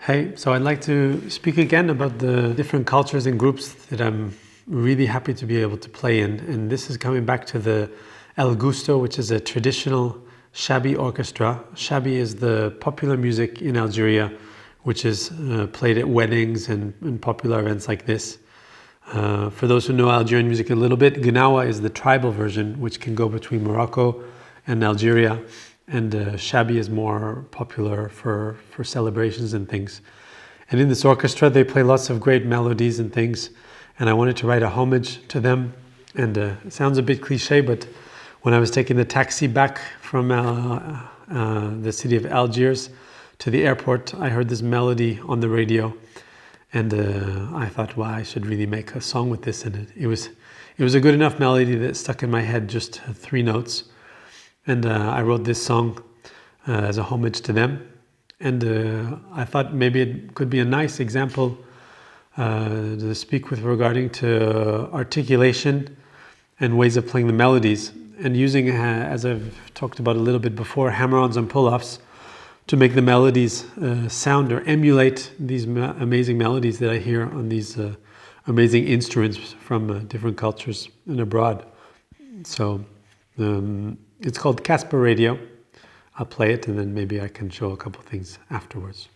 Hey, so I'd like to speak again about the different cultures and groups that I'm really happy to be able to play in. And this is coming back to the El Gusto, which is a traditional Shabi orchestra. Shabi is the popular music in Algeria, which is played at weddings and popular events like this. For those who know Algerian music a little bit, Gnawa is the tribal version, which can go between Morocco and Algeria. And Shabi is more popular for celebrations and things. And in this orchestra, they play lots of great melodies and things. And I wanted to write a homage to them. And it sounds a bit cliche, but when I was taking the taxi back from the city of Algiers to the airport, I heard this melody on the radio. And I thought, wow, I should really make a song with this. And it was a good enough melody that stuck in my head, just 3 notes. And I wrote this song as a homage to them. And I thought maybe it could be a nice example to speak with regarding to articulation and ways of playing the melodies. And using, as I've talked about a little bit before, hammer-ons and pull-offs to make the melodies sound or emulate these amazing melodies that I hear on these amazing instruments from different cultures and abroad. So it's called Casbah Radio. I'll play it and then maybe I can show a couple things afterwards.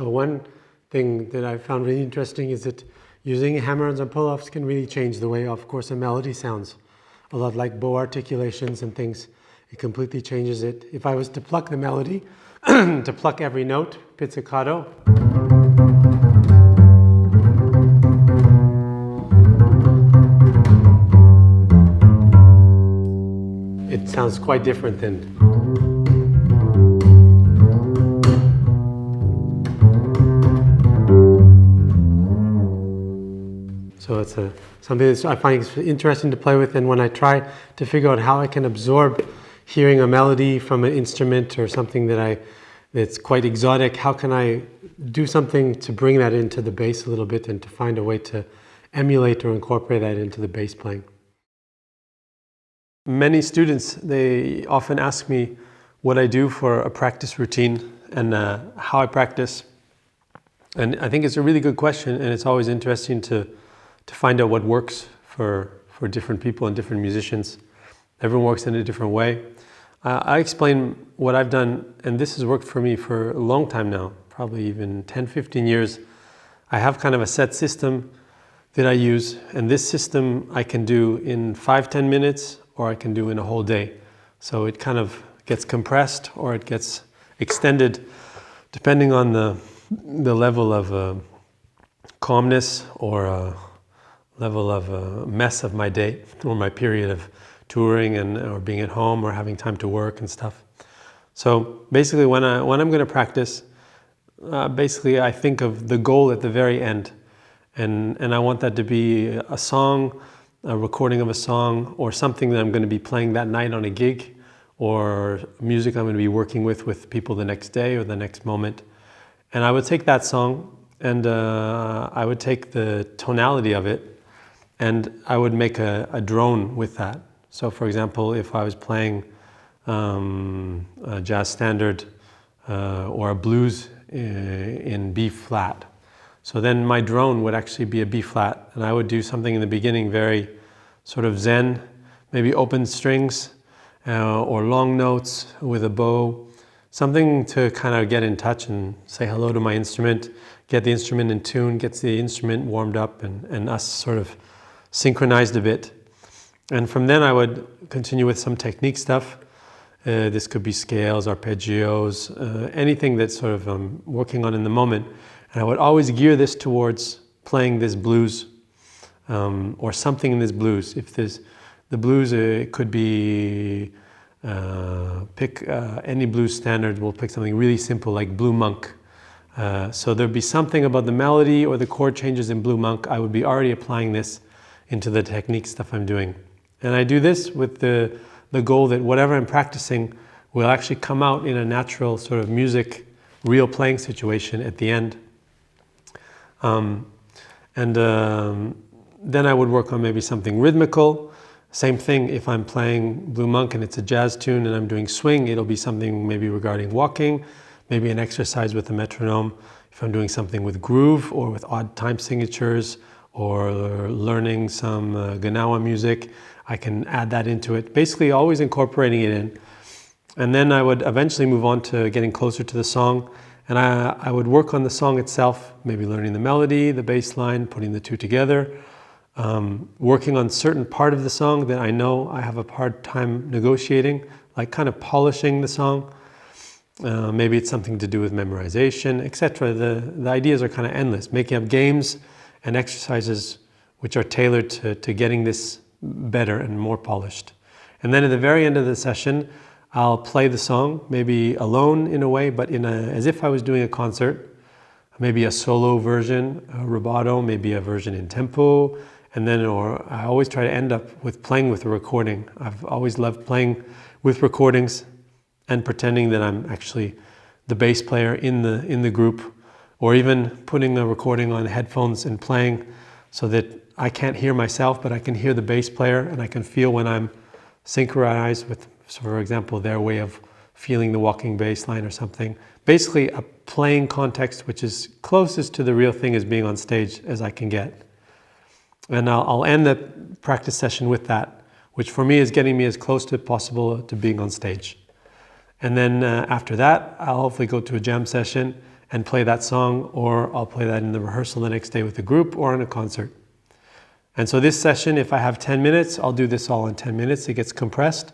So one thing that I found really interesting is that using hammer-ons and pull-offs can really change the way, of course, a melody sounds. A lot like bow articulations and things, it completely changes it. If I was to pluck the melody, to pluck every note, pizzicato. It sounds quite different than. So it's something that I find interesting to play with, and when I try to figure out how I can absorb hearing a melody from an instrument or something that's quite exotic, how can I do something to bring that into the bass a little bit and to find a way to emulate or incorporate that into the bass playing. Many students, they often ask me what I do for a practice routine and how I practice. And I think it's a really good question, and it's always interesting to find out what works for different people and different musicians. Everyone works in a different way. I explain what I've done, and this has worked for me for a long time now, probably even 10, 15 years. I have kind of a set system that I use, and this system I can do in 5-10 minutes, or I can do in a whole day. So it kind of gets compressed or it gets extended depending on the level of calmness or level of mess of my day or my period of touring or being at home or having time to work and stuff. So basically when I'm going to practice, basically I think of the goal at the very end, and I want that to be a song, a recording of a song, or something that I'm going to be playing that night on a gig, or music I'm going to be working with people the next day or the next moment. And I would take that song and I would take the tonality of it and I would make a drone with that. So for example, if I was playing a jazz standard or a blues in B flat, so then my drone would actually be a B flat, and I would do something in the beginning very sort of zen, maybe open strings or long notes with a bow, something to kind of get in touch and say hello to my instrument, get the instrument in tune, gets the instrument warmed up and us sort of synchronized a bit. And from then I would continue with some technique stuff. This could be scales, arpeggios, anything that sort of I'm working on in the moment. And I would always gear this towards playing this blues or something in this blues. If there's the blues, it could be pick any blues standard. We'll pick something really simple like Blue Monk. So there'd be something about the melody or the chord changes in Blue Monk. I would be already applying this into the technique stuff I'm doing. And I do this with the goal that whatever I'm practicing will actually come out in a natural sort of music, real playing situation at the end. Then I would work on maybe something rhythmical. Same thing if I'm playing Blue Monk and it's a jazz tune and I'm doing swing, it'll be something maybe regarding walking, maybe an exercise with a metronome. If I'm doing something with groove or with odd time signatures or learning some Gnawa music, I can add that into it. Basically always incorporating it in. And then I would eventually move on to getting closer to the song. And I would work on the song itself, maybe learning the melody, the bass line, putting the two together, working on certain part of the song that I know I have a hard time negotiating, like kind of polishing the song. Maybe it's something to do with memorization, etc. The ideas are kind of endless, making up games and exercises which are tailored to getting this better and more polished. And then at the very end of the session, I'll play the song, maybe alone in a way, but as if I was doing a concert, maybe a solo version, a rubato, maybe a version in tempo, and then I always try to end up with playing with a recording. I've always loved playing with recordings and pretending that I'm actually the bass player in the group, or even putting a recording on headphones and playing so that I can't hear myself, but I can hear the bass player and I can feel when I'm synchronized with, so for example, their way of feeling the walking bass line or something. Basically a playing context which is closest to the real thing as being on stage as I can get. And I'll end the practice session with that, which for me is getting me as close to possible to being on stage. And then after that, I'll hopefully go to a jam session and play that song, or I'll play that in the rehearsal the next day with the group or in a concert. And so this session, if I have 10 minutes, I'll do this all in 10 minutes. It gets compressed.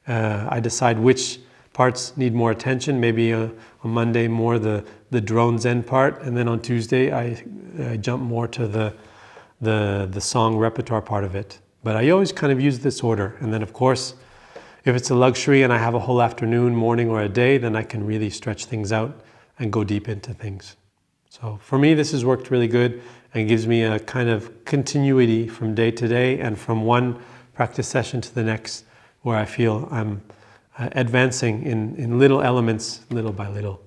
I decide which parts need more attention. Maybe on Monday more the drones end part, and then on Tuesday I jump more to the song repertoire part of it. But I always kind of use this order. And then of course, if it's a luxury and I have a whole afternoon, morning, or a day, then I can really stretch things out and go deep into things. So for me, this has worked really good and gives me a kind of continuity from day to day and from one practice session to the next, where I feel I'm advancing in little elements, little by little.